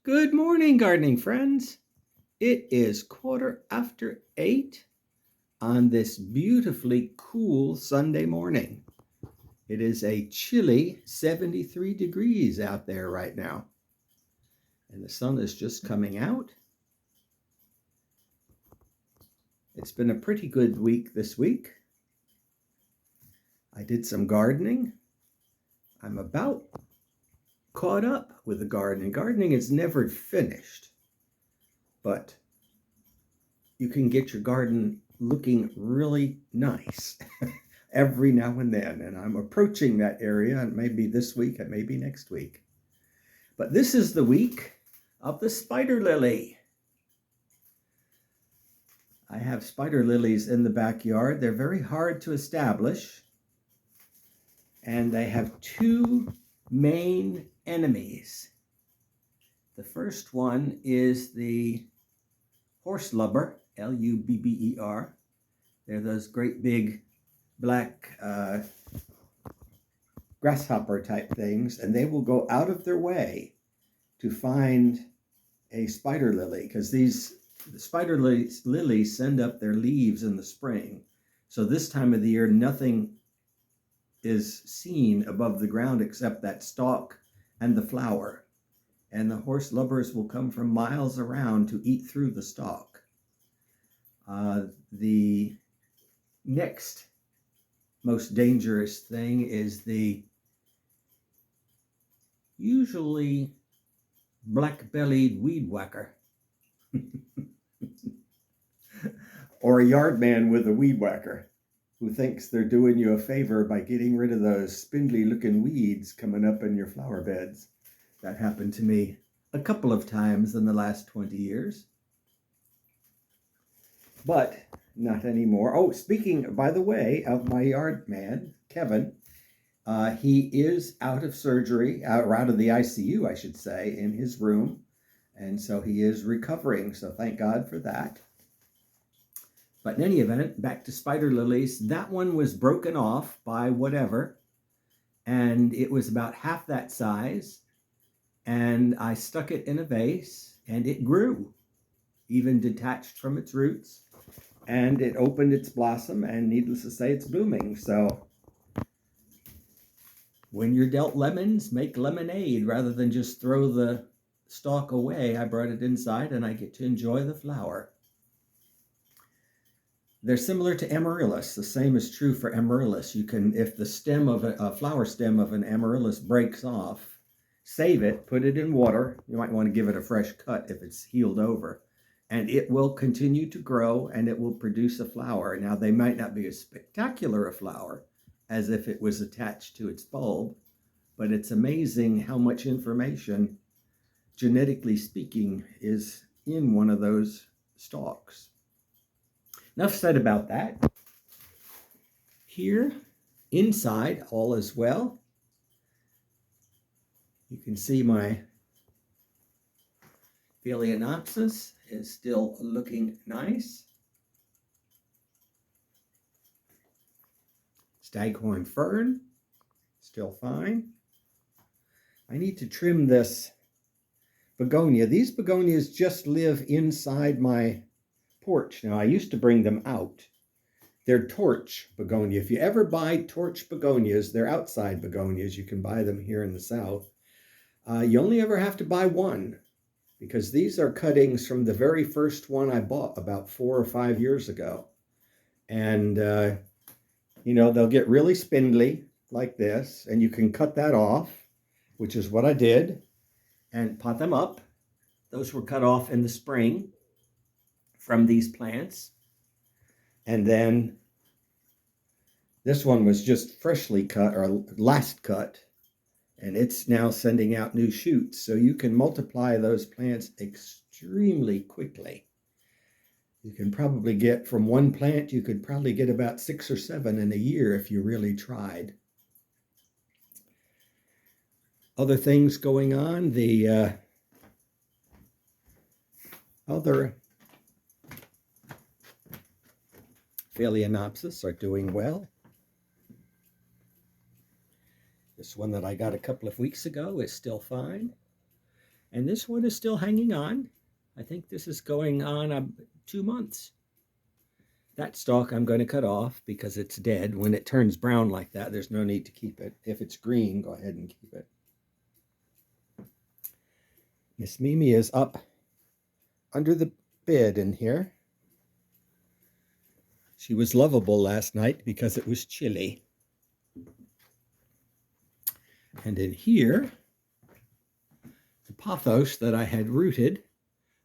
Good morning, gardening friends. It is 8:15 on this beautifully cool Sunday morning. It is a chilly 73 degrees out there right now, and the sun is just coming out. It's been a pretty good week this week. I did some gardening. I'm about caught up with the gardening. Gardening is never finished, but you can get your garden looking really nice every now and then. And I'm approaching that area, and maybe this week and maybe next week. But this is the week of the spider lily. I have spider lilies in the backyard. They're very hard to establish, and they have two main enemies. The first one is the horse lubber, Lubber. They're those great big black grasshopper type things, and they will go out of their way to find a spider lily, because these spider lilies send up their leaves in the spring. So this time of the year, nothing is seen above the ground except that stalk and the flower. And the horse lubbers will come from miles around to eat through the stalk. The next most dangerous thing is the usually black-bellied weed whacker, or a yard man with a weed whacker who thinks they're doing you a favor by getting rid of those spindly-looking weeds coming up in your flower beds. That happened to me a couple of times in the last 20 years. But not anymore. Oh, speaking, by the way, of my yard man, Kevin, he is out of surgery, or out of the ICU, I should say, in his room. And so he is recovering. So thank God for that. But in any event, back to spider lilies. That one was broken off by whatever. And it was about half that size. And I stuck it in a vase, and it grew, even detached from its roots. And it opened its blossom, and needless to say, it's blooming. So when you're dealt lemons, make lemonade rather than just throw the stalk away. I brought it inside, and I get to enjoy the flower. They're similar to amaryllis. The same is true for amaryllis. You can, if the stem of a flower stem of an amaryllis breaks off, save it, put it in water. You might want to give it a fresh cut if it's healed over. And it will continue to grow, and it will produce a flower. Now, they might not be as spectacular a flower as if it was attached to its bulb, but it's amazing how much information, genetically speaking, is in one of those stalks. Enough said about that. Here, inside, all is well. You can see my Phalaenopsis is still looking nice. Staghorn fern, still fine. I need to trim this begonia. These begonias just live inside my porch. Now, I used to bring them out. They're torch begonia. If you ever buy torch begonias, they're outside begonias. You can buy them here in the South. You only ever have to buy one, because these are cuttings from the very first one I bought about 4 or 5 years ago. And, they'll get really spindly like this, and you can cut that off, which is what I did, and pot them up. Those were cut off in the spring from these plants. And then this one was just freshly cut, or last cut, and it's now sending out new shoots. So you can multiply those plants extremely quickly. You can probably get, from one plant, you could probably get about 6 or 7 in a year if you really tried. Other things going on, the other Phalaenopsis are doing well. This one that I got a couple of weeks ago is still fine. And this one is still hanging on. I think this is going on 2 months. That stalk I'm going to cut off because it's dead. When it turns brown like that, there's no need to keep it. If it's green, go ahead and keep it. Miss Mimi is up under the bed in here. She was lovable last night because it was chilly. And in here, the pothos that I had rooted,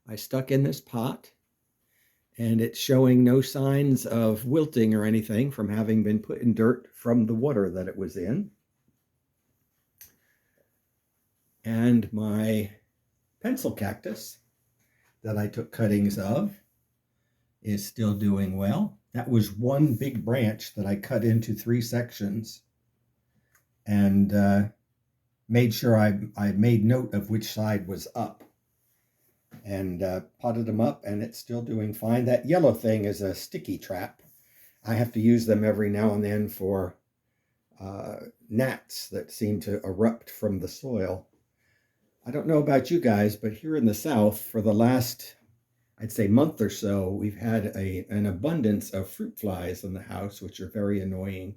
I stuck in this pot, and it's showing no signs of wilting or anything from having been put in dirt from the water that it was in. And my pencil cactus that I took cuttings of is still doing well. That was one big branch that I cut into 3 sections and made sure I made note of which side was up and potted them up, and it's still doing fine. That yellow thing is a sticky trap. I have to use them every now and then for gnats that seem to erupt from the soil. I don't know about you guys, but here in the South, for the last, I'd say, month or so, we've had an abundance of fruit flies in the house, which are very annoying.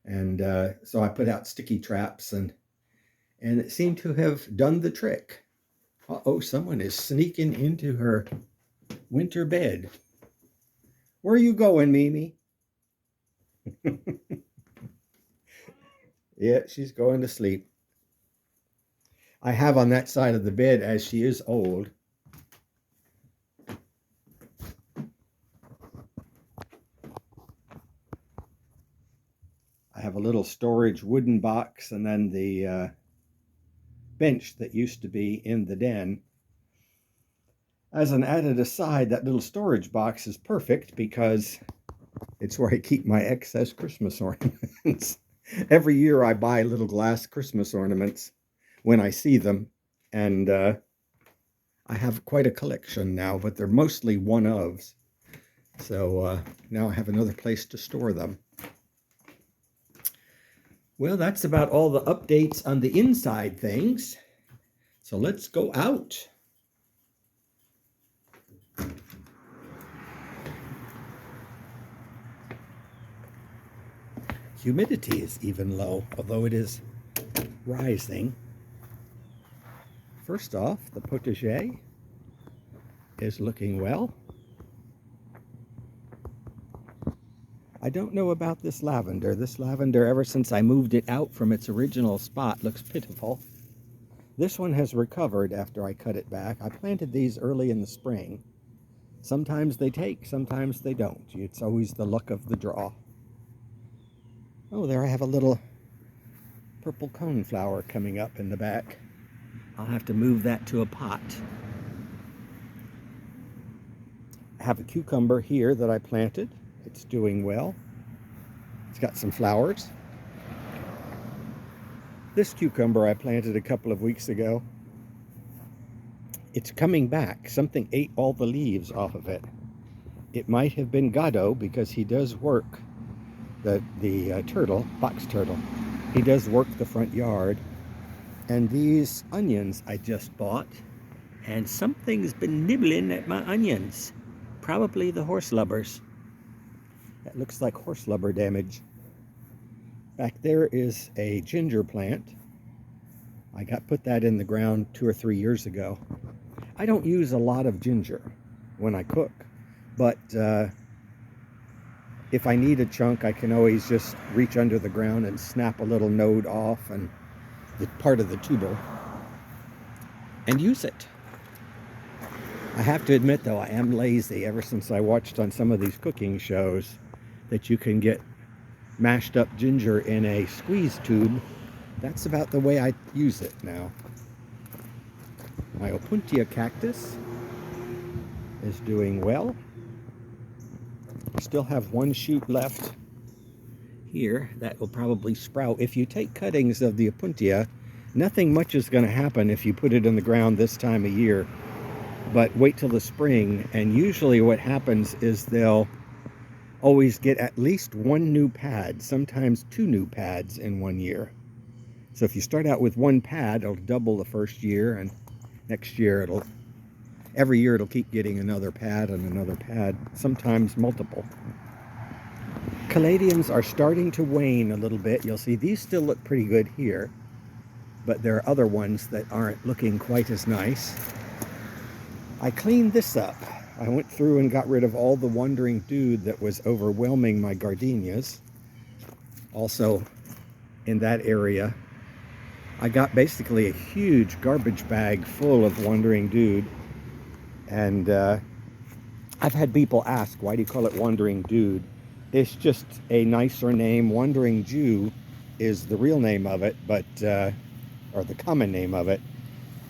And so I put out sticky traps, and it seemed to have done the trick. Uh-oh, someone is sneaking into her winter bed. Where are you going, Mimi? Yeah, she's going to sleep. I have on that side of the bed, as she is old, I have a little storage wooden box, and then the bench that used to be in the den. As an added aside, that little storage box is perfect because it's where I keep my excess Christmas ornaments. Every year I buy little glass Christmas ornaments when I see them, and I have quite a collection now, but they're mostly one-ofs. So now I have another place to store them. Well, that's about all the updates on the inside things. So let's go out. Humidity is even low, although it is rising. First off, the potager is looking well. I don't know about this lavender. This lavender, ever since I moved it out from its original spot, looks pitiful. This one has recovered after I cut it back. I planted these early in the spring. Sometimes they take, sometimes they don't. It's always the luck of the draw. Oh, there I have a little purple coneflower coming up in the back. I'll have to move that to a pot. I have a cucumber here that I planted. It's doing well. It's got some flowers. This cucumber I planted a couple of weeks ago. It's coming back. Something ate all the leaves off of it. It might have been Gado, because he does work, the turtle, box turtle. He does work the front yard. And these onions I just bought, and something's been nibbling at my onions. Probably the horse lubbers. That looks like horse lubber damage. Back there is a ginger plant. I put that in the ground 2 or 3 years ago. I don't use a lot of ginger when I cook, but if I need a chunk, I can always just reach under the ground and snap a little node off and the part of the tuber and use it. I have to admit, though, I am lazy. Ever since I watched on some of these cooking shows that you can get mashed up ginger in a squeeze tube, that's about the way I use it now. My opuntia cactus is doing well. I still have one shoot left here that will probably sprout. If you take cuttings of the opuntia, nothing much is going to happen if you put it in the ground this time of year. But wait till the spring, and usually what happens is they'll always get at least 1 new pad, sometimes 2 new pads in 1 year. So if you start out with 1 pad, it'll double the first year, and Next year every year it'll keep getting another pad and another pad, sometimes multiple. Caladiums are starting to wane a little bit. You'll see these still look pretty good here, but there are other ones that aren't looking quite as nice. I cleaned this up. I went through and got rid of all the wandering dude that was overwhelming my gardenias. Also, in that area, I got basically a huge garbage bag full of wandering dude. And I've had people ask, why do you call it wandering dude? It's just a nicer name. Wandering Jew is the real name of it, but or the common name of it.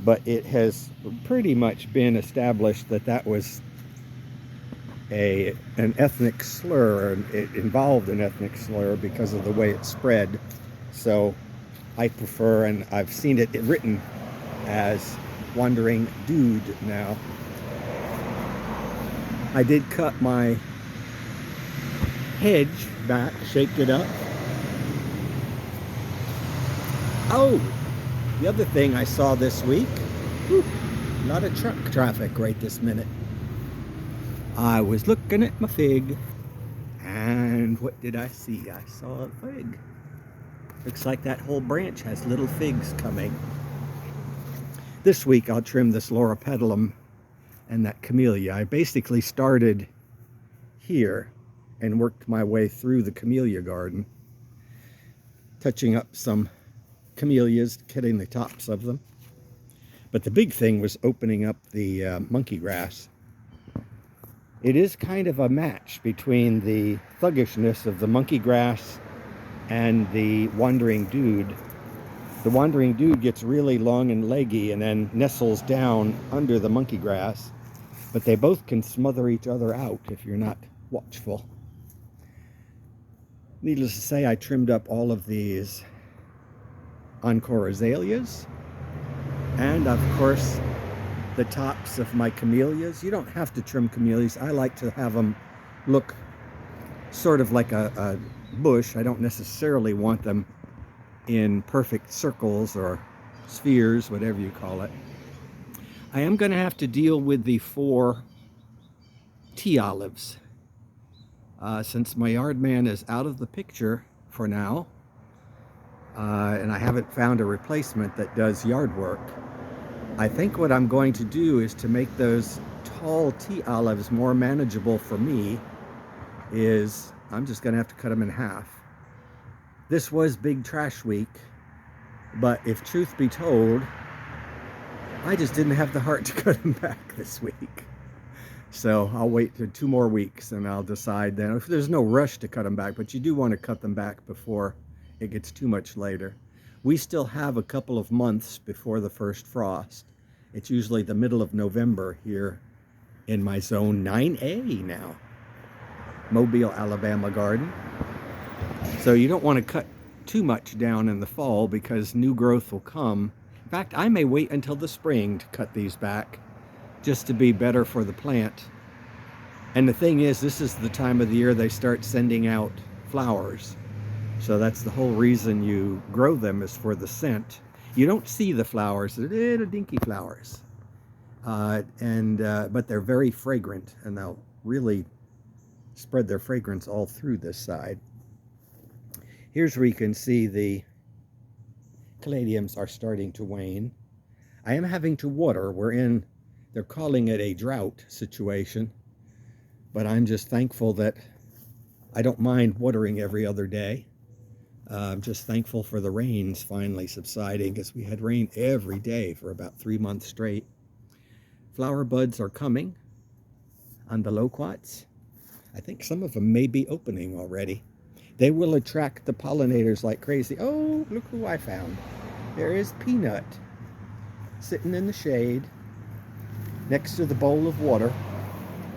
But it has pretty much been established that that was an ethnic slur. It involved an ethnic slur because of the way it spread. So I prefer, and I've seen it written as wandering dude now. I did cut my hedge back, shaped it up. Oh, the other thing I saw this week, a lot of truck traffic right this minute. I was looking at my fig, and what did I see? I saw a fig. Looks like that whole branch has little figs coming. This week I'll trim this Loropetalum and that camellia. I basically started here and worked my way through the camellia garden, touching up some camellias, cutting the tops of them. But the big thing was opening up the monkey grass. It is kind of a match between the thuggishness of the monkey grass and the wandering dude. The wandering dude gets really long and leggy and then nestles down under the monkey grass, but they both can smother each other out if you're not watchful. Needless to say, I trimmed up all of these encore azaleas, and of course the tops of my camellias. You don't have to trim camellias. I like to have them look sort of like a bush. I don't necessarily want them in perfect circles or spheres, whatever you call it. I am going to have to deal with the 4 tea olives. Since my yard man is out of the picture for now, and I haven't found a replacement that does yard work, I think what I'm going to do is to make those tall tea olives more manageable for me is I'm just going to have to cut them in half. This was big trash week, but if truth be told, I just didn't have the heart to cut them back this week. So I'll wait for 2 more weeks and I'll decide then. If there's no rush to cut them back, but you do want to cut them back before it gets too much later. We still have a couple of months before the first frost. It's usually the middle of November here in my zone 9A now. Mobile, Alabama garden. So you don't want to cut too much down in the fall because new growth will come. In fact, I may wait until the spring to cut these back just to be better for the plant. And the thing is, this is the time of the year they start sending out flowers. So that's the whole reason you grow them, is for the scent. You don't see the flowers, they're little dinky flowers. But they're very fragrant, and they'll really spread their fragrance all through this side. Here's where you can see the caladiums are starting to wane. I am having to water. They're calling it a drought situation, but I'm just thankful that I don't mind watering every other day. I'm just thankful for the rains finally subsiding, because we had rain every day for about 3 months straight. Flower buds are coming on the loquats. I think some of them may be opening already. They will attract the pollinators like crazy. Oh, look who I found. There is Peanut sitting in the shade next to the bowl of water.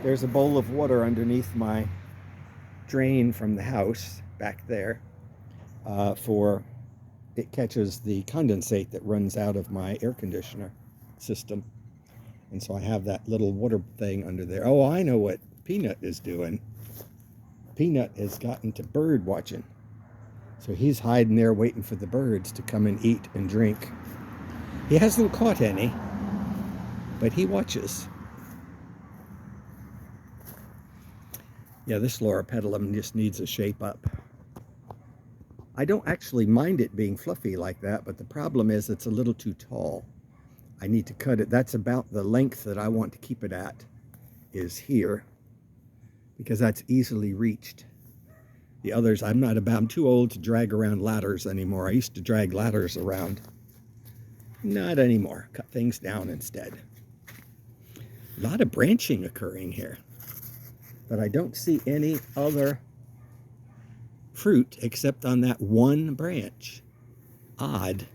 There's a bowl of water underneath my drain from the house back there. It catches the condensate that runs out of my air conditioner system. And so I have that little water thing under there. Oh, I know what Peanut is doing. Peanut has gotten to bird watching. So he's hiding there waiting for the birds to come and eat and drink. He hasn't caught any. but he watches. Yeah, this loropetalum just needs a shape up. I don't actually mind it being fluffy like that, but the problem is it's a little too tall. I need to cut it. That's about the length that I want to keep it at, is here, because that's easily reached. The others, I'm too old to drag around ladders anymore. I used to drag ladders around. Not anymore. Cut things down instead. A lot of branching occurring here, but I don't see any other fruit except on that one branch. Odd,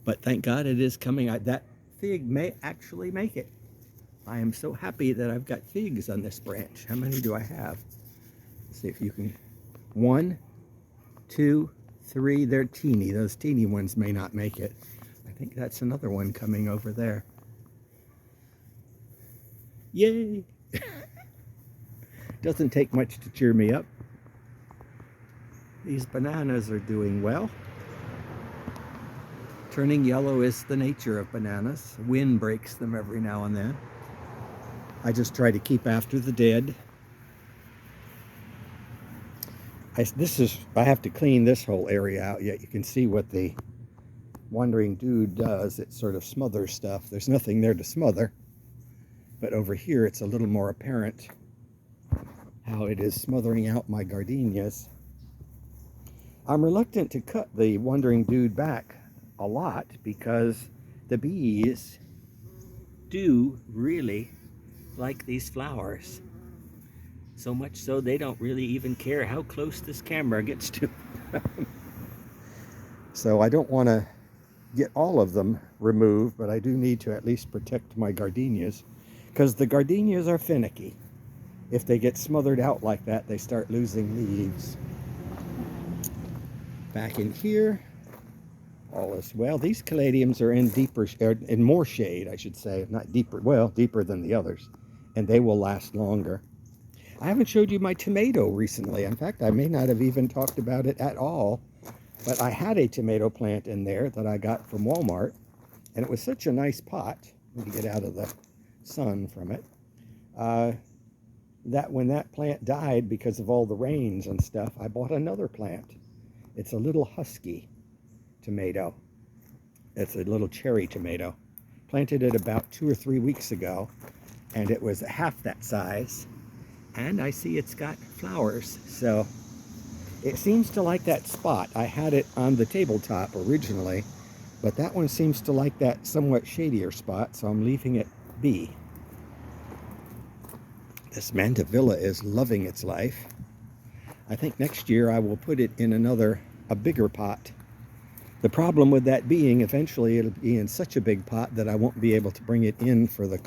but thank God it is coming out. That fig may actually make it. I am so happy that I've got figs on this branch. How many do I have? Let's see if you can. 1, 2, 3. They're teeny. Those teeny ones may not make it. I think that's another one coming over there. Yay! Doesn't take much to cheer me up. These bananas are doing well. Turning yellow is the nature of bananas. Wind breaks them every now and then. I just try to keep after the dead. I have to clean this whole area out yet. You can see what the wandering dude does. It sort of smothers stuff. There's nothing there to smother. But over here it's a little more apparent how it is smothering out my gardenias. I'm reluctant to cut the wandering dude back a lot because the bees do really like these flowers. So much so they don't really even care how close this camera gets to them. So I don't want to get all of them removed, but I do need to at least protect my gardenias, because the gardenias are finicky. If they get smothered out like that, they start losing leaves. Back in here, all is well. These caladiums are in more shade, I should say. Not deeper, well, deeper than the others. And they will last longer. I haven't showed you my tomato recently. In fact, I may not have even talked about it at all. But I had a tomato plant in there that I got from Walmart. And it was such a nice pot. Let me get out of the sun from it. That when that plant died because of all the rains and stuff, I bought another plant. It's a little husky tomato. It's a little cherry tomato. Planted it about 2 or 3 weeks ago, and it was half that size. And I see it's got flowers, so it seems to like that spot. I had it on the tabletop originally, but that one seems to like that somewhat shadier spot, so I'm leaving it be. This Mandevilla is loving its life. I think next year I will put it in a bigger pot. The problem with that being, eventually it'll be in such a big pot that I won't be able to bring it in from the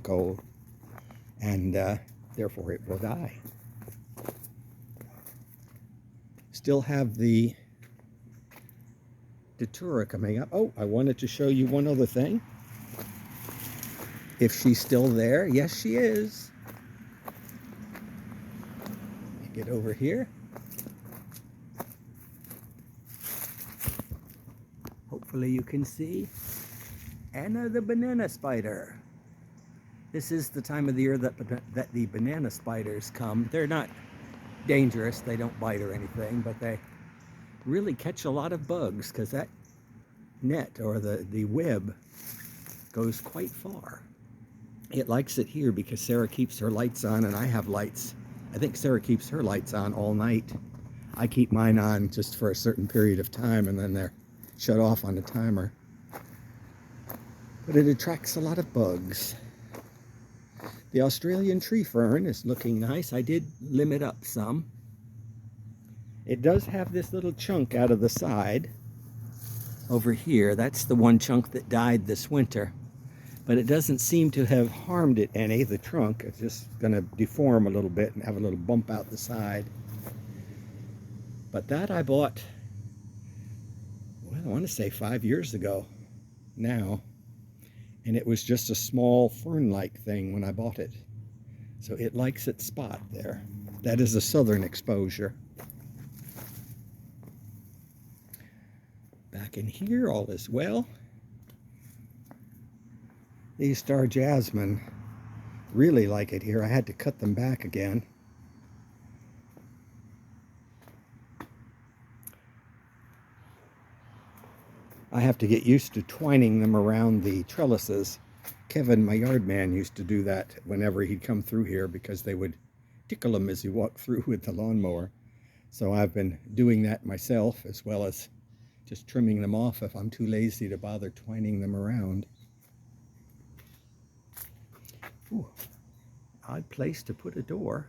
cold, and therefore it will die. Still have the Datura coming up. Oh, I wanted to show you one other thing. If she's still there, yes she is. Get over here. Hopefully you can see Anna the banana spider. This is the time of the year that the banana spiders come. They're not dangerous, they don't bite or anything, but they really catch a lot of bugs because that net or the web goes quite far. It likes it here because Sarah keeps her lights on and I have lights. I think Sarah keeps her lights on all night. I keep mine on just for a certain period of time and then they're shut off on the timer. But it attracts a lot of bugs. The Australian tree fern is looking nice. I did limb it up some. It does have this little chunk out of the side over here. That's the one chunk that died this winter. But it doesn't seem to have harmed it any. The trunk is just going to deform a little bit and have a little bump out the side. But that I bought, well, I want to say 5 years ago now. And it was just a small fern-like thing when I bought it. So it likes its spot there. That is a southern exposure. Back in here, all is well. These star jasmine really like it here. I had to cut them back again. I have to get used to twining them around the trellises. Kevin, my yard man, used to do that whenever he'd come through here because they would tickle him as he walked through with the lawnmower. So I've been doing that myself, as well as just trimming them off if I'm too lazy to bother twining them around. Ooh, odd place to put a door,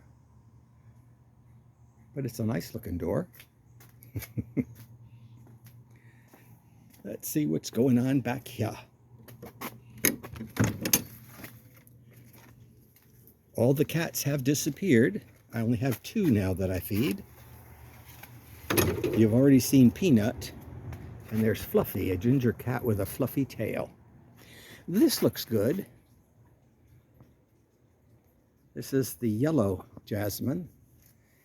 but it's a nice looking door. Let's see what's going on back here. All the cats have disappeared. I only have 2 now that I feed. You've already seen Peanut, and there's Fluffy, a ginger cat with a fluffy tail. This looks good. This is the yellow jasmine,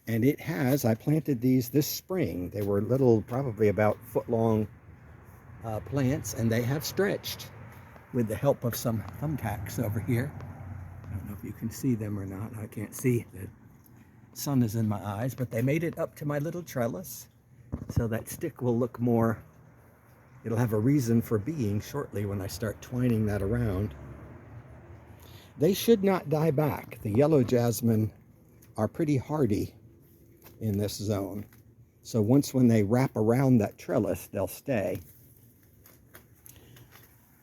and it has, I planted these this spring. They were little, probably about foot-long plants, and they have stretched with the help of some thumbtacks over here. I don't know if you can see them or not. I can't see. The sun is in my eyes, but they made it up to my little trellis, so that stick will look more, it'll have a reason for being shortly when I start twining that around. They should not die back. The yellow jasmine are pretty hardy in this zone. So once when they wrap around that trellis, they'll stay.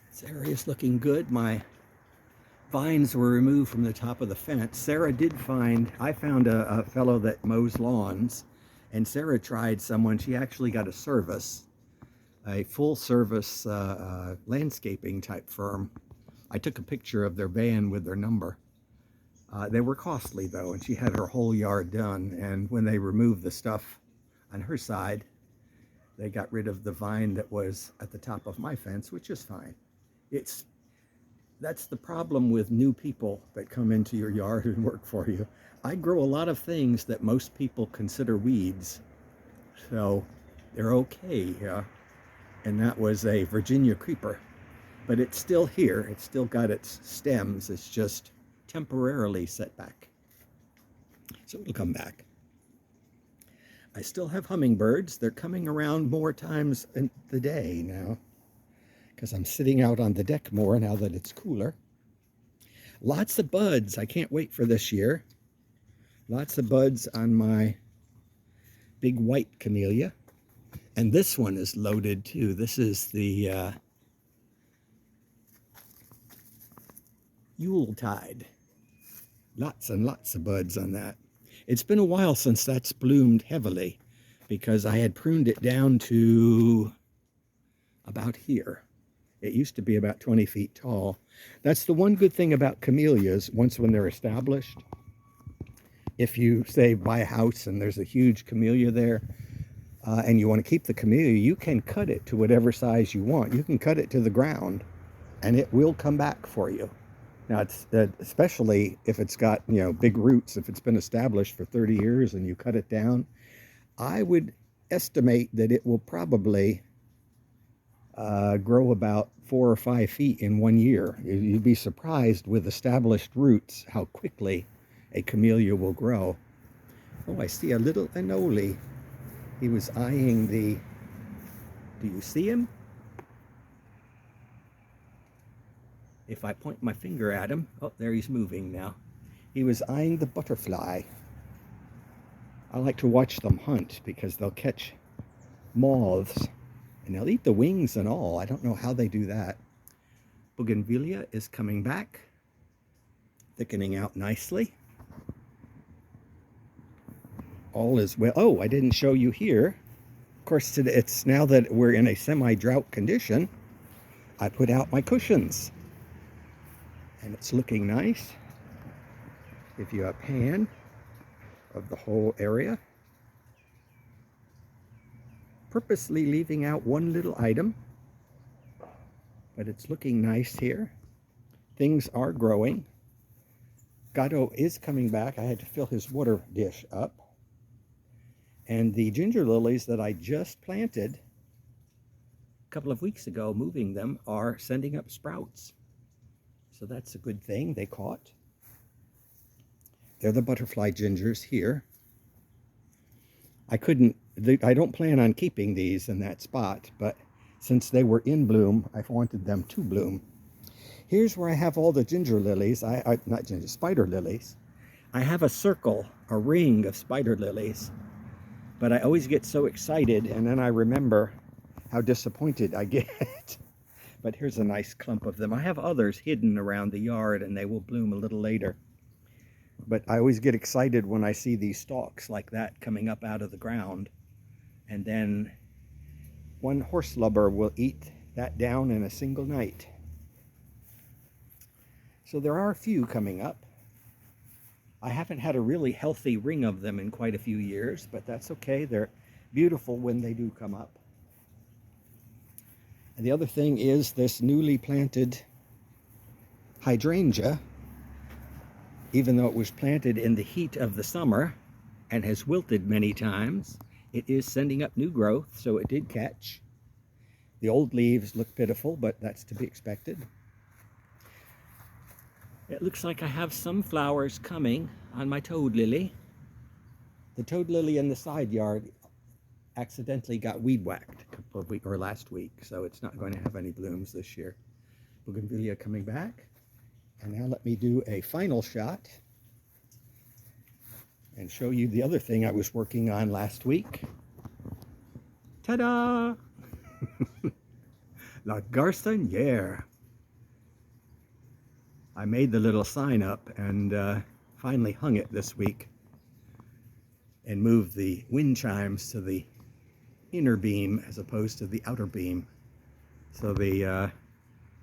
This area's looking good. My vines were removed from the top of the fence. Sarah did find, I found a fellow that mows lawns, and Sarah tried someone. She actually got a service, a full service landscaping type firm. I took a picture of their van with their number. They were costly though, and she had her whole yard done. And when they removed the stuff on her side, they got rid of the vine that was at the top of my fence, which is fine. That's the problem with new people that come into your yard and work for you. I grow a lot of things that most people consider weeds, so they're okay. And that was a Virginia creeper, but it's still here. It's still got its stems. It's just temporarily set back, so it'll come back. I still have hummingbirds. They're coming around more times in the day now, because I'm sitting out on the deck more now that it's cooler. Lots of buds. I can't wait for this year. Lots of buds on my big white camellia. And this one is loaded too. This is the Yuletide. Lots and lots of buds on that. It's been a while since that's bloomed heavily, because I had pruned it down to about here. It used to be about 20 feet tall. That's the one good thing about camellias. Once when they're established, if you say buy a house and there's a huge camellia there, and you want to keep the camellia, you can cut it to whatever size you want. You can cut it to the ground and it will come back for you. Now, it's especially if it's got, big roots. If it's been established for 30 years and you cut it down, I would estimate that it will probably grow about 4 or 5 feet in 1 year. You'd be surprised with established roots how quickly a camellia will grow. Oh, I see a little anole. He was eyeing the, do you see him? If I point my finger at him, oh, there he's moving now. He was eyeing the butterfly. I like to watch them hunt because they'll catch moths and they'll eat the wings and all. I don't know how they do that. Bougainvillea is coming back, thickening out nicely. All is well. Oh, I didn't show you here. Of course, today, it's now that we're in a semi-drought condition, I put out my cushions. And it's looking nice. Give you a pan of the whole area. Purposely leaving out one little item, but it's looking nice here. Things are growing. Gatto is coming back. I had to fill his water dish up. And the ginger lilies that I just planted a couple of weeks ago, moving them, are sending up sprouts. So that's a good thing they caught. They're the butterfly gingers here. I don't plan on keeping these in that spot, but since they were in bloom, I wanted them to bloom. Here's where I have all the ginger lilies, not ginger, spider lilies. I have a circle, a ring of spider lilies, but I always get so excited and then I remember how disappointed I get. But here's a nice clump of them. I have others hidden around the yard and they will bloom a little later. But I always get excited when I see these stalks like that coming up out of the ground. And then one horse lubber will eat that down in a single night. So there are a few coming up. I haven't had a really healthy ring of them in quite a few years, but that's okay. They're beautiful when they do come up. And the other thing is this newly planted hydrangea, even though it was planted in the heat of the summer and has wilted many times, it is sending up new growth, so it did catch. The old leaves look pitiful, but that's to be expected. It looks like I have some flowers coming on my toad lily. The toad lily in the side yard accidentally got weed whacked last week, so it's not going to have any blooms this year. Bougainvillea coming back. And now let me do a final shot and show you the other thing I was working on last week. Ta-da! La Garçonnière. I made the little sign up and finally hung it this week and moved the wind chimes to the inner beam as opposed to the outer beam. So the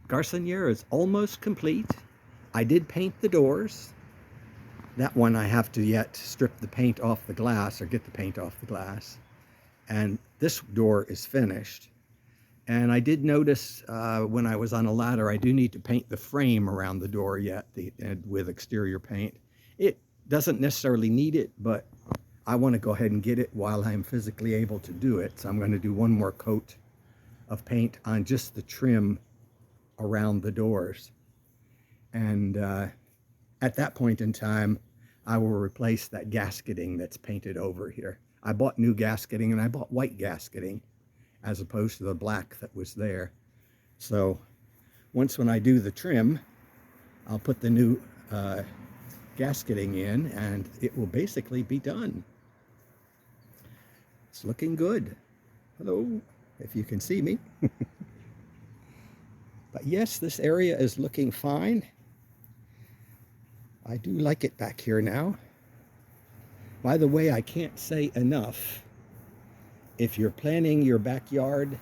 Garçonnière is almost complete. I did paint the doors. That one I have to yet strip the paint off the glass or get the paint off the glass. And this door is finished. And I did notice when I was on a ladder, I do need to paint the frame around the door yet with exterior paint. It doesn't necessarily need it, but I want to go ahead and get it while I'm physically able to do it. So I'm going to do one more coat of paint on just the trim around the doors. And at that point in time, I will replace that gasketing that's painted over here. I bought new gasketing and I bought white gasketing as opposed to the black that was there. So when I do the trim, I'll put the new gasketing in and it will basically be done. It's looking good. Hello, if you can see me. But yes, this area is looking fine. I do like it back here now. By the way, I can't say enough. If you're planning your backyard,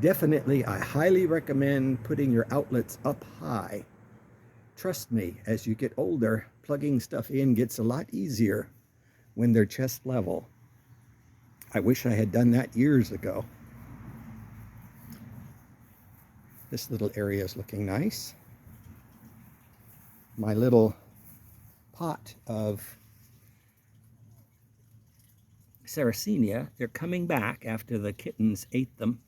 definitely I highly recommend putting your outlets up high. Trust me, as you get older, plugging stuff in gets a lot easier when they're chest level. I wish I had done that years ago. This little area is looking nice. My little pot of Sarracenia, they're coming back after the kittens ate them.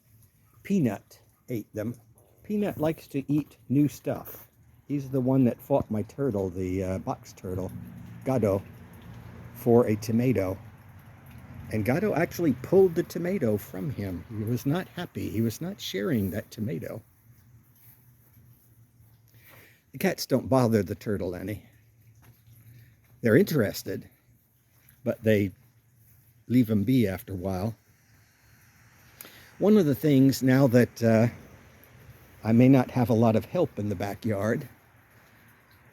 Peanut ate them. Peanut likes to eat new stuff. He's the one that fought my turtle, the box turtle, Gado, for a tomato. And Gado actually pulled the tomato from him. He was not happy. He was not sharing that tomato. The cats don't bother the turtle any. They're interested, but they leave him be after a while. One of the things, now that I may not have a lot of help in the backyard,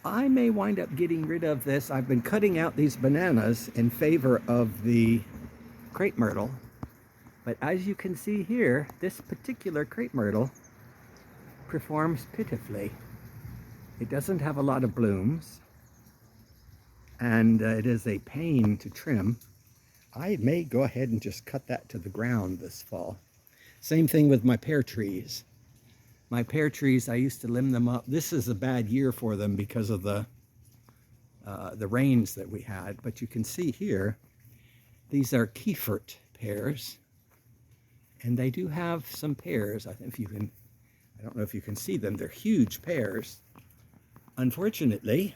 I may wind up getting rid of this. I've been cutting out these bananas in favor of the crepe myrtle. But as you can see here, this particular crepe myrtle performs pitifully. It doesn't have a lot of blooms, and it is a pain to trim. I may go ahead and just cut that to the ground this fall. Same thing with my pear trees. My pear trees, I used to limb them up. This is a bad year for them because of the rains that we had. But you can see here, these are Kiefert pears. And they do have some pears. I think if you can, I don't know if you can see them. They're huge pears. Unfortunately,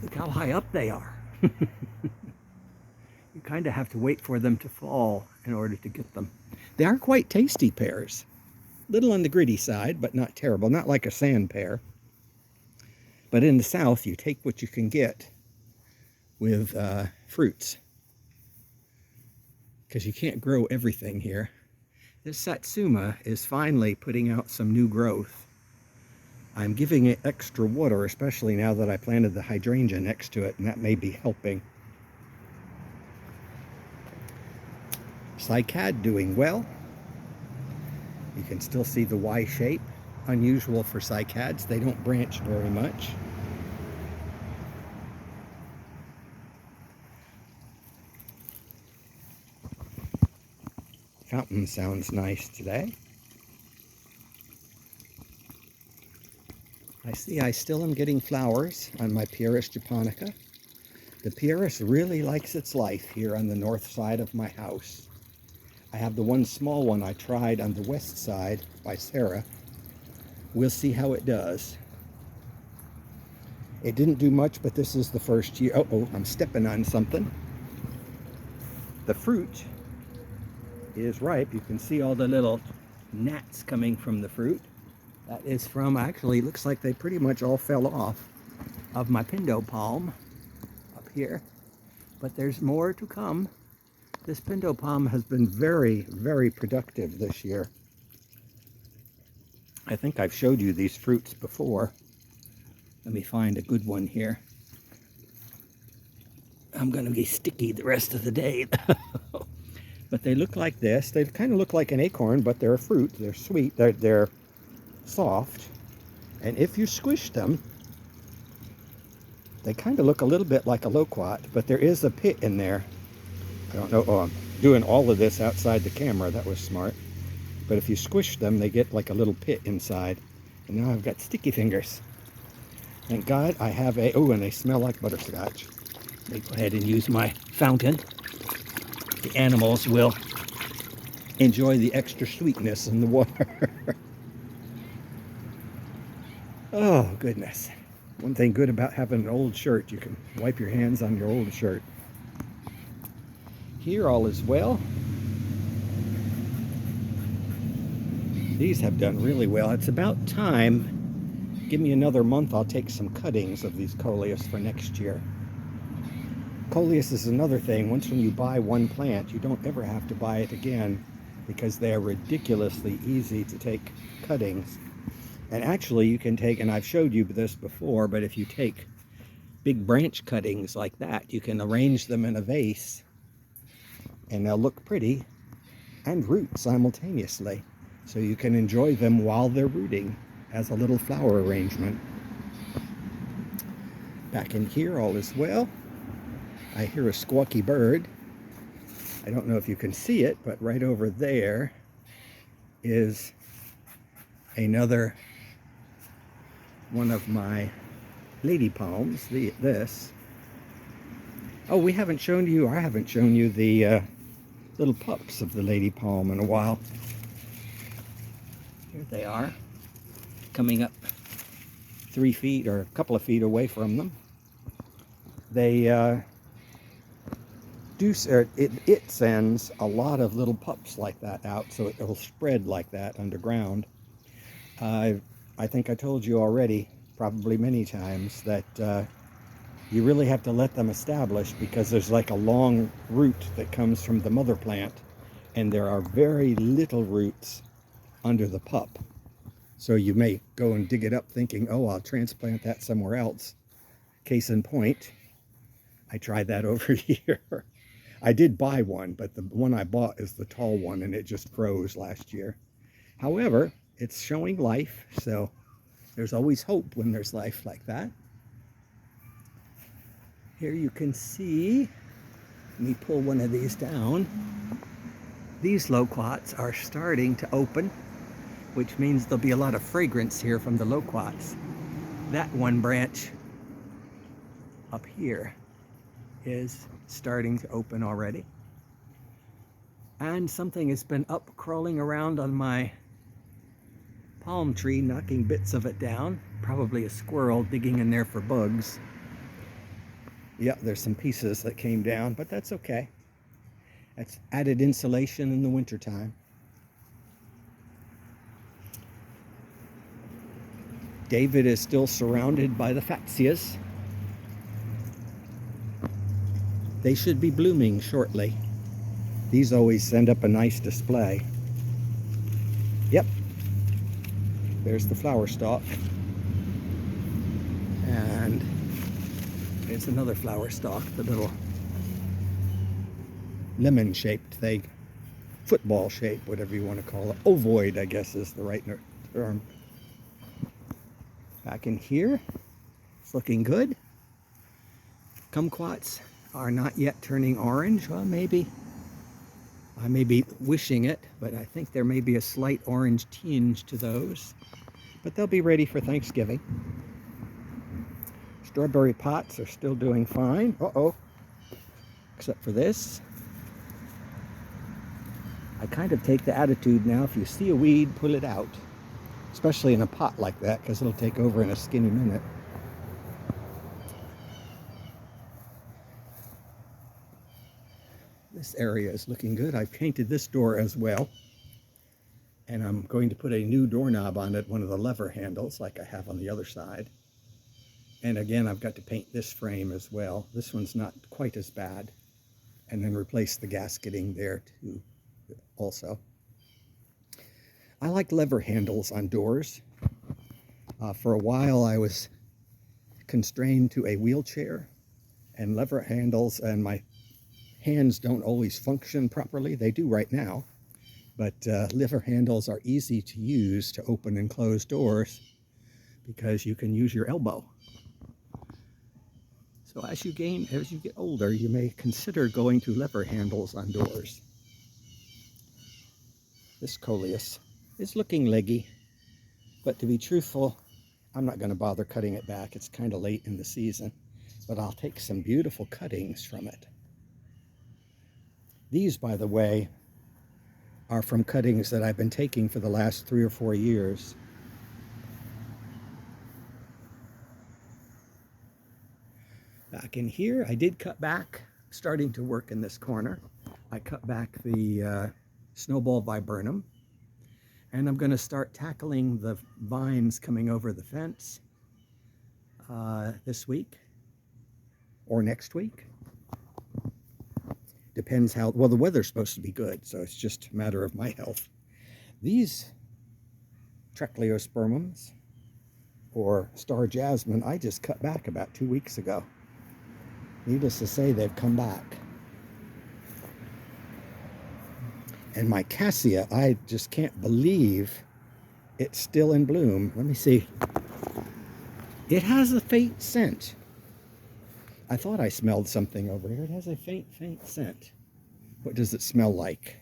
look how high up they are. You kind of have to wait for them to fall in order to get them. They are quite tasty pears. Little on the gritty side, but not terrible. Not like a sand pear. But in the South, you take what you can get with fruits, because you can't grow everything here. This satsuma is finally putting out some new growth. I'm giving it extra water, especially now that I planted the hydrangea next to it, and that may be helping. Cycad doing well. You can still see the Y shape. Unusual for cycads. They don't branch very much. Fountain sounds nice today. I see I still am getting flowers on my Pieris japonica. The Pieris really likes its life here on the north side of my house. I have the one small one I tried on the west side by Sarah. We'll see how it does. It didn't do much, but this is the first year. Uh-oh, I'm stepping on something. The fruit is ripe. You can see all the little gnats coming from the fruit. That is from, actually, looks like they pretty much all fell off of my pindo palm up here. But there's more to come. This pindo palm has been very, very productive this year. I think I've showed you these fruits before. Let me find a good one here. I'm going to be sticky the rest of the day. But they look like this. They kind of look like an acorn, but they're a fruit. They're sweet. They're soft. And if you squish them, they kind of look a little bit like a loquat, but there is a pit in there. I don't know. Oh, I'm doing all of this outside the camera. That was smart. But if you squish them, they get like a little pit inside. And now I've got sticky fingers. Thank God I have a... Oh, and they smell like butterscotch. Let me go ahead and use my fountain. The animals will enjoy the extra sweetness in the water. Oh, goodness. One thing good about having an old shirt, you can wipe your hands on your old shirt. Here all is well. These have done really well. It's about time. Give me another month, I'll take some cuttings of these coleus for next year. Coleus is another thing. Once when you buy one plant, you don't ever have to buy it again because they are ridiculously easy to take cuttings. And actually you can take, and I've showed you this before, but if you take big branch cuttings like that, you can arrange them in a vase and they'll look pretty and root simultaneously. So you can enjoy them while they're rooting as a little flower arrangement. Back in here, all is well. I hear a squawky bird. I don't know if you can see it, but right over there is another one of my lady palms, this. Oh, we haven't shown you, or I haven't shown you the little pups of the lady palm in a while. Here they are, coming up 3 feet or a couple of feet away from them. They it sends a lot of little pups like that out, so it will spread like that underground. I think I told you already, probably many times, that you really have to let them establish because there's like a long root that comes from the mother plant, and there are very little roots under the pup. So you may go and dig it up thinking, oh, I'll transplant that somewhere else. Case in point, I tried that over here. I did buy one, but the one I bought is the tall one, and it just froze last year. However, it's showing life, so there's always hope when there's life like that. Here you can see, let me pull one of these down. These loquats are starting to open, which means there'll be a lot of fragrance here from the loquats. That one branch up here is starting to open already. And something has been up crawling around on my palm tree, knocking bits of it down. Probably a squirrel digging in there for bugs. Yeah, there's some pieces that came down, but that's okay. That's added insulation in the wintertime. David is still surrounded by the Fatsias. They should be blooming shortly. These always send up a nice display. Yep, there's the flower stalk. And there's another flower stalk, the little lemon-shaped thing. Football shape, whatever you want to call it. Ovoid, I guess, is the right term. Back in here, it's looking good. Kumquats are not yet turning orange. Well, maybe. I may be wishing it, but I think there may be a slight orange tinge to those. But they'll be ready for Thanksgiving. Strawberry pots are still doing fine. Uh-oh. Except for this. I kind of take the attitude now, if you see a weed, pull it out. Especially in a pot like that, because it'll take over in a skinny minute. This area is looking good. I painted this door as well. And I'm going to put a new doorknob on it, one of the lever handles, like I have on the other side. And again, I've got to paint this frame as well. This one's not quite as bad. And then replace the gasketing there too, also. I like lever handles on doors. For a while, I was constrained to a wheelchair, and lever handles, and my hands don't always function properly. They do right now, but lever handles are easy to use to open and close doors because you can use your elbow. So as you get older, you may consider going to lever handles on doors. This coleus is looking leggy, but to be truthful, I'm not going to bother cutting it back. It's kind of late in the season, but I'll take some beautiful cuttings from it. These, by the way, are from cuttings that I've been taking for the last 3 or 4 years. Back in here, I did cut back, starting to work in this corner. I cut back the snowball viburnum, and I'm going to start tackling the vines coming over the fence this week or next week. Depends how, well, the weather's supposed to be good, so it's just a matter of my health. These Trechleospermums, or star jasmine, I just cut back about 2 weeks ago. Needless to say, they've come back. And my cassia, I just can't believe it's still in bloom. Let me see. It has a faint scent. I thought I smelled something over here. It has a faint, faint scent. What does it smell like?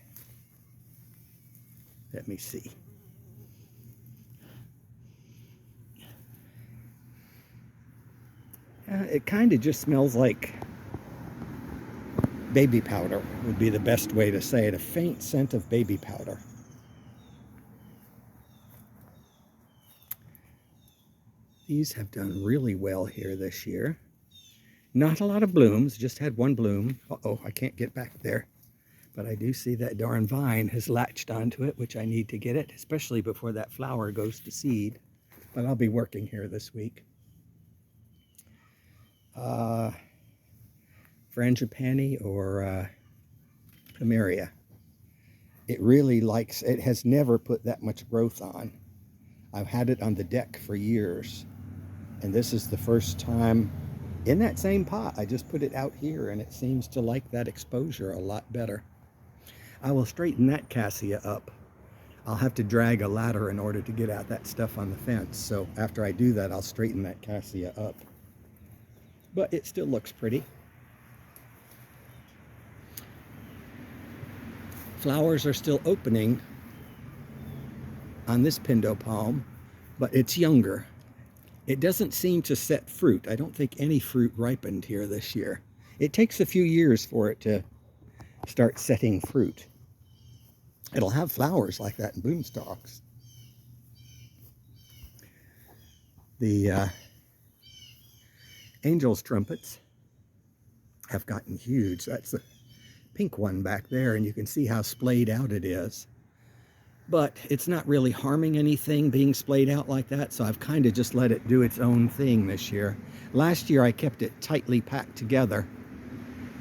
Let me see. It kind of just smells like baby powder would be the best way to say it. A faint scent of baby powder. These have done really well here this year. Not a lot of blooms, just had one bloom. Uh-oh, I can't get back there. But I do see that darn vine has latched onto it, which I need to get it, especially before that flower goes to seed. But I'll be working here this week. Frangipani or Plumeria. It really likes, it has never put that much growth on. I've had it on the deck for years. And this is the first time in that same pot. I just put it out here and it seems to like that exposure a lot better. I will straighten that cassia up. I'll have to drag a ladder in order to get out that stuff on the fence. So after I do that, I'll straighten that cassia up. But it still looks pretty. Flowers are still opening on this pindo palm, but it's younger. It doesn't seem to set fruit. I don't think any fruit ripened here this year. It takes a few years for it to start setting fruit. It'll have flowers like that in bloom stalks. The angel's trumpets have gotten huge. That's the pink one back there, and you can see how splayed out it is. But it's not really harming anything being splayed out like that, so I've kind of just let it do its own thing this year. Last year I kept it tightly packed together,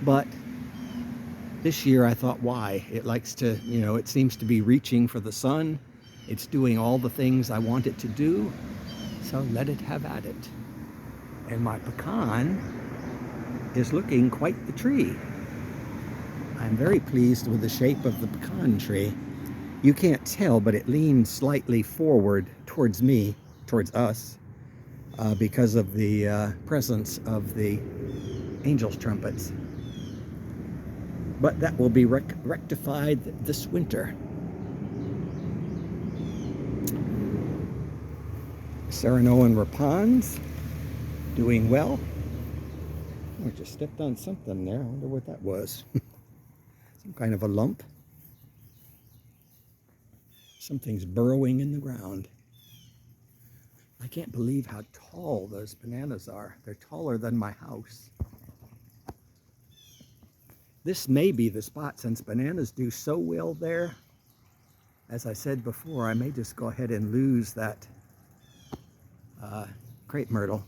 but this year I thought, why? It likes to, it seems to be reaching for the sun. It's doing all the things I want it to do, so let it have at it. And my pecan is looking quite the tree. I'm very pleased with the shape of the pecan tree. You can't tell, but it leans slightly forward towards me, towards us, because of the presence of the angel's trumpets. But that will be rectified this winter. Serenoan rapans, doing well. I just stepped on something there. I wonder what that was. Some kind of a lump. Something's burrowing in the ground. I can't believe how tall those bananas are. They're taller than my house. This may be the spot, since bananas do so well there. As I said before, I may just go ahead and lose that crepe myrtle.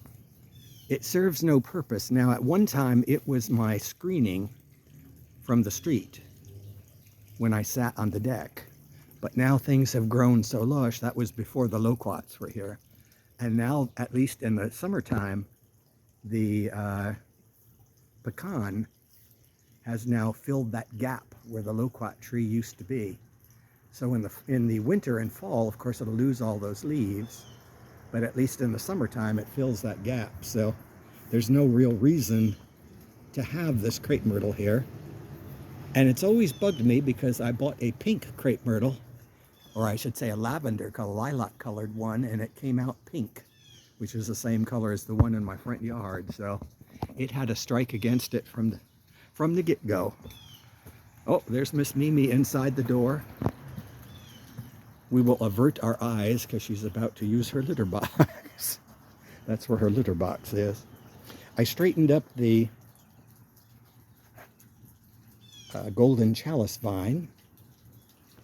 It serves no purpose. Now, at one time, it was my screening from the street when I sat on the deck. But now things have grown so lush. That was before the loquats were here. And now, at least in the summertime, the pecan has now filled that gap where the loquat tree used to be. So in the winter and fall, of course, it'll lose all those leaves. But at least in the summertime, it fills that gap. So there's no real reason to have this crepe myrtle here. And it's always bugged me because I bought a pink crepe myrtle, or I should say a lavender, lilac colored one, and it came out pink, which is the same color as the one in my front yard. So it had a strike against it from the get-go. Oh, there's Miss Mimi inside the door. We will avert our eyes because she's about to use her litter box. That's where her litter box is. I straightened up the golden chalice vine,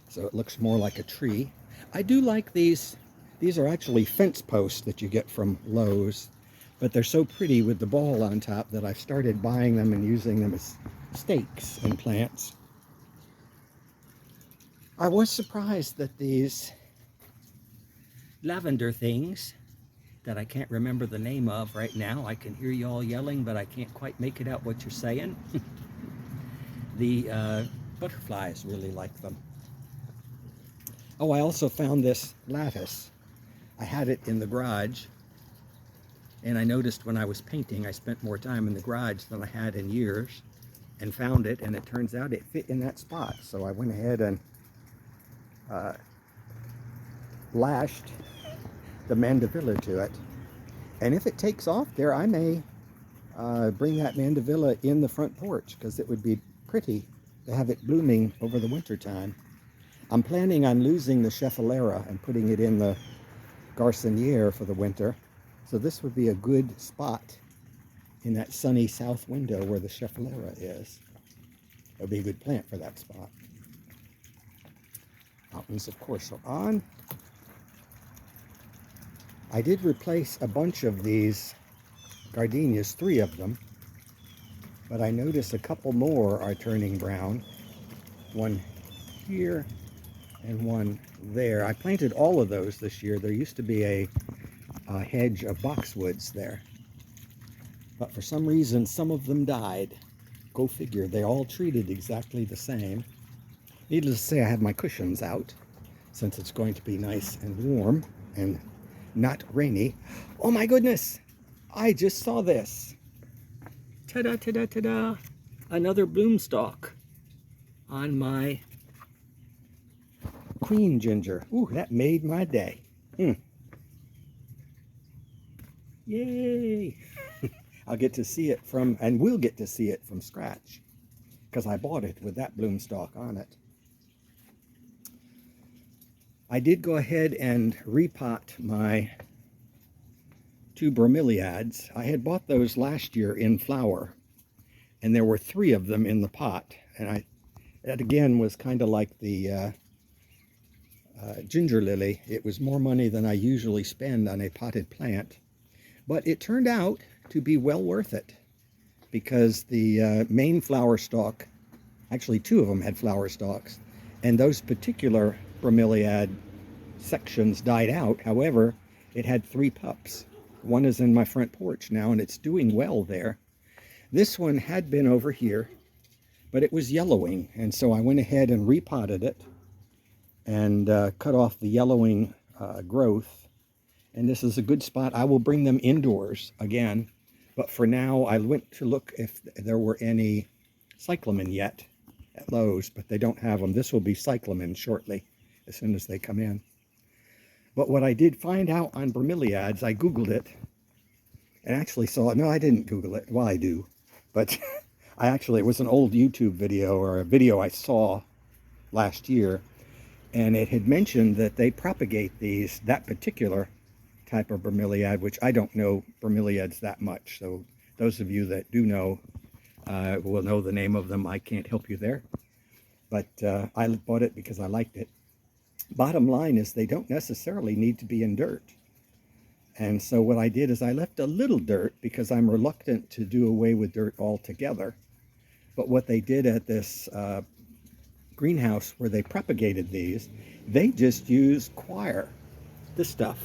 so it looks more like a tree. I do like these. These are actually fence posts that you get from Lowe's, but they're so pretty with the ball on top that I've started buying them and using them as stakes in plants. I was surprised that these lavender things that I can't remember the name of right now, I can hear you all yelling, but I can't quite make it out what you're saying. The butterflies really like them. Oh, I also found this lattice. I had it in the garage, and I noticed when I was painting, I spent more time in the garage than I had in years, and found it, and it turns out it fit in that spot. So I went ahead and lashed the mandevilla to it. And if it takes off there, I may bring that mandevilla in the front porch, because it would be pretty to have it blooming over the winter time. I'm planning on losing the Scheffalera and putting it in the Garçonniere for the winter. So this would be a good spot in that sunny south window where the Scheffalera is. It would be a good plant for that spot. Mountains, of course, are on. I did replace a bunch of these gardenias, 3 of them, but I noticed a couple more are turning brown. One here and one there. I planted all of those this year. There used to be a hedge of boxwoods there, but for some reason some of them died. Go figure. They all treated exactly the same. Needless to say, I have my cushions out since it's going to be nice and warm and not rainy. Oh my goodness! I just saw this. Ta-da, ta-da, ta-da! Another bloom stalk on my queen ginger. Ooh, that made my day. Yay! I'll get to see it from, and we'll get to see it from scratch, because I bought it with that bloom stalk on it. I did go ahead and repot my 2 bromeliads. I had bought those last year in flower, and there were 3 of them in the pot. And that again was kind of like the ginger lily. It was more money than I usually spend on a potted plant, but it turned out to be well worth it, because the main flower stalk, actually 2 of them had flower stalks, and those particular bromeliad sections died out. However, it had 3 pups. One is in my front porch now, and it's doing well there. This one had been over here, but it was yellowing, and so I went ahead and repotted it and cut off the yellowing growth. And this is a good spot. I will bring them indoors again, but for now I went to look if there were any cyclamen yet at Lowe's, but they don't have them. This will be cyclamen shortly, as soon as they come in. But what I did find out on bromeliads, I Googled it and actually saw it. No, I didn't Google it. Well, I do, but it was an old YouTube video, or a video I saw last year, and it had mentioned that they propagate that particular type of bromeliad, which I don't know bromeliads that much. So those of you that do know will know the name of them. I can't help you there, but I bought it because I liked it. Bottom line is they don't necessarily need to be in dirt. And so what I did is I left a little dirt, because I'm reluctant to do away with dirt altogether. But what they did at this greenhouse where they propagated these, they just used coir, this stuff,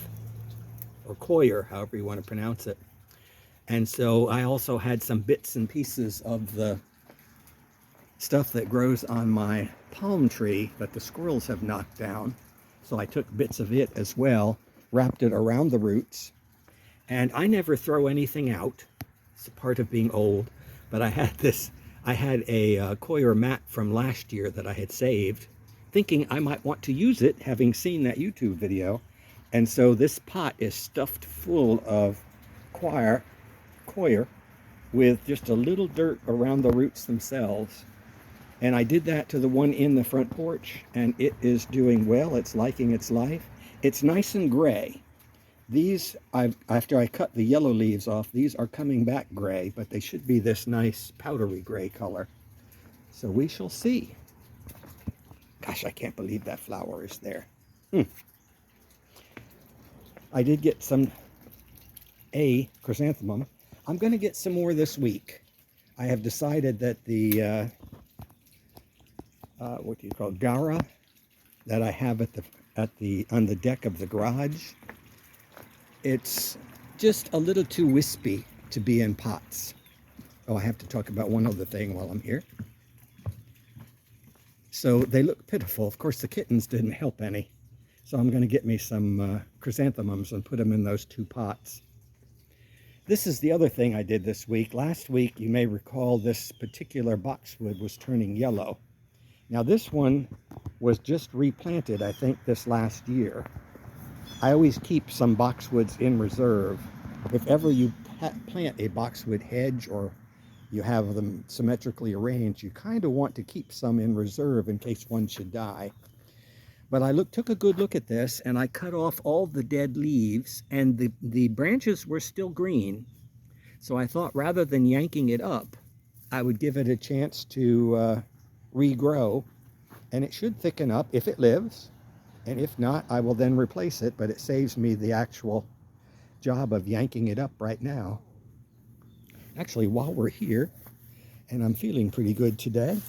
or coir, however you want to pronounce it. And so I also had some bits and pieces of the stuff that grows on my palm tree that the squirrels have knocked down. So I took bits of it as well, wrapped it around the roots. And I never throw anything out. It's a part of being old. But I had a coir mat from last year that I had saved, thinking I might want to use it, having seen that YouTube video. And so this pot is stuffed full of coir with just a little dirt around the roots themselves. And I did that to the one in the front porch, and it is doing well. It's liking its life. It's nice and gray. These, after I cut the yellow leaves off, these are coming back gray, but they should be this nice powdery gray color. So we shall see. Gosh, I can't believe that flower is there. I did get some chrysanthemum. I'm going to get some more this week. I have decided that the what do you call it, Gara, that I have on the deck of the garage, it's just a little too wispy to be in pots. Oh, I have to talk about one other thing while I'm here. So they look pitiful. Of course, the kittens didn't help any. So I'm going to get me some chrysanthemums and put them in those 2 pots. This is the other thing I did this week. Last week, you may recall, this particular boxwood was turning yellow. Now this one was just replanted, I think, this last year. I always keep some boxwoods in reserve. If ever you plant a boxwood hedge, or you have them symmetrically arranged, you kind of want to keep some in reserve in case one should die. But I took a good look at this, and I cut off all the dead leaves, and the branches were still green. So I thought, rather than yanking it up, I would give it a chance to regrow, and it should thicken up if it lives. And if not, I will then replace it, but it saves me the actual job of yanking it up right now. Actually, while we're here, and I'm feeling pretty good today,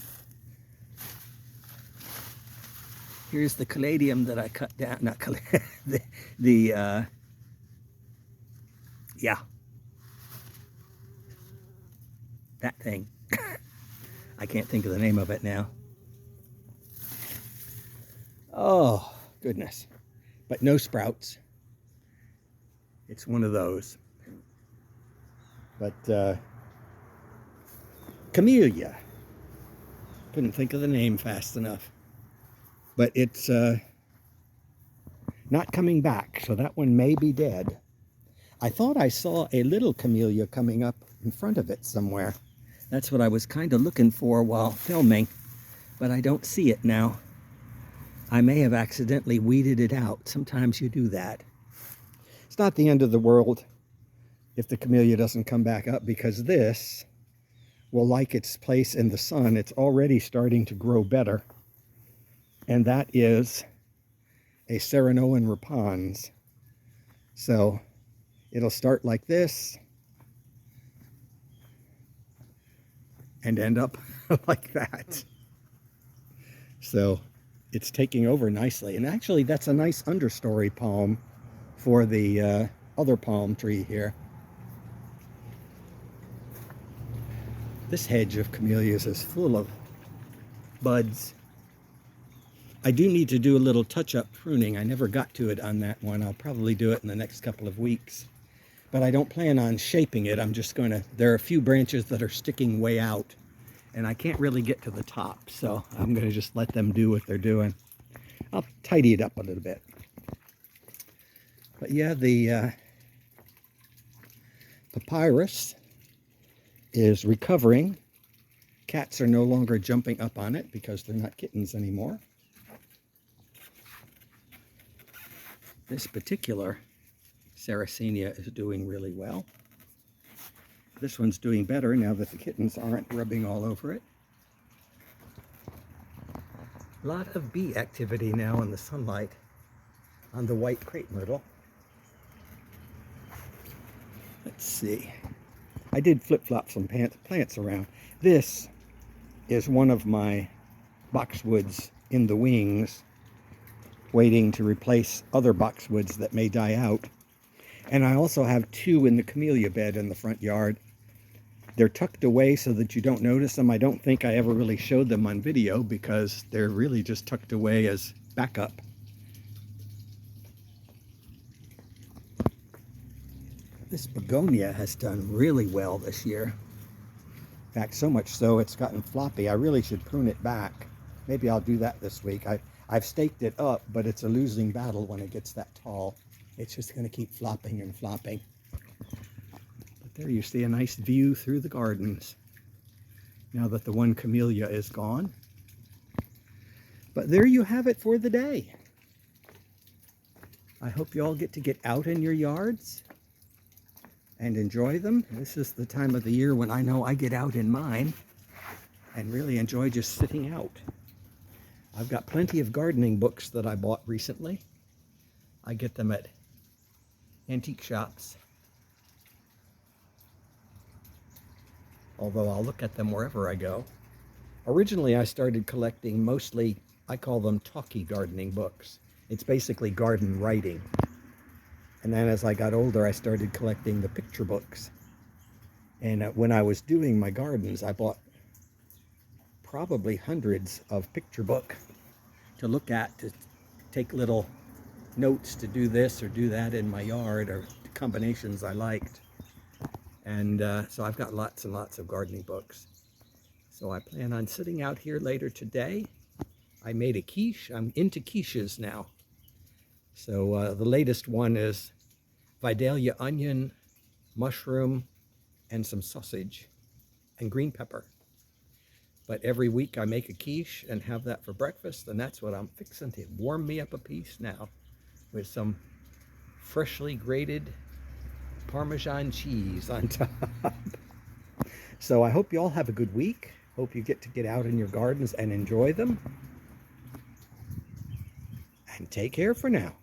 here's the caladium that I cut down. Not yeah, that thing. I can't think of the name of it now. Oh, goodness. But no sprouts. It's one of those. But camellia. Couldn't think of the name fast enough. But it's not coming back, so that one may be dead. I thought I saw a little camellia coming up in front of it somewhere. That's what I was kind of looking for while filming, but I don't see it now. I may have accidentally weeded it out. Sometimes you do that. It's not the end of the world if the camellia doesn't come back up, because this will like its place in the sun. It's already starting to grow better. And that is a Serenoan repens. So it'll start like this and end up like that. So it's taking over nicely. And actually, that's a nice understory palm for the other palm tree here. This hedge of camellias is full of buds. I do need to do a little touch-up pruning. I never got to it on that one. I'll probably do it in the next couple of weeks. But I don't plan on shaping it. I'm just going to, there are a few branches that are sticking way out, and I can't really get to the top, so I'm going to just let them do what they're doing. I'll tidy it up a little bit. But yeah, the papyrus is recovering. Cats are no longer jumping up on it because they're not kittens anymore. This particular Sarracenia is doing really well. This one's doing better now that the kittens aren't rubbing all over it. A lot of bee activity now in the sunlight on the white crepe myrtle. Let's see. I did flip-flop some plants around. This is one of my boxwoods in the wings, waiting to replace other boxwoods that may die out. And I also have two in the camellia bed in the front yard. They're tucked away so that you don't notice them. I don't think I ever really showed them on video because they're really just tucked away as backup. This begonia has done really well this year. In fact, so much so it's gotten floppy. I really should prune it back. Maybe I'll do that this week. I've staked it up, but it's a losing battle when it gets that tall. It's just going to keep flopping and flopping. But there you see a nice view through the gardens now that the one camellia is gone. But there you have it for the day. I hope you all get to get out in your yards and enjoy them. This is the time of the year when I know I get out in mine and really enjoy just sitting out. I've got plenty of gardening books that I bought recently. I get them at antique shops, although I'll look at them wherever I go. Originally, I started collecting mostly, I call them talkie gardening books. It's basically garden writing. And then as I got older, I started collecting the picture books. And when I was doing my gardens, I bought probably hundreds of picture book to look at, to take little notes to do this or do that in my yard, or combinations I liked. And so I've got lots and lots of gardening books. So I plan on sitting out here later today. I made a quiche. I'm into quiches now. So the latest one is Vidalia onion, mushroom, and some sausage and green pepper. But every week I make a quiche and have that for breakfast, and that's what I'm fixing to warm me up a piece now with some freshly grated Parmesan cheese on top. So I hope you all have a good week. Hope you get out in your gardens and enjoy them. And take care for now.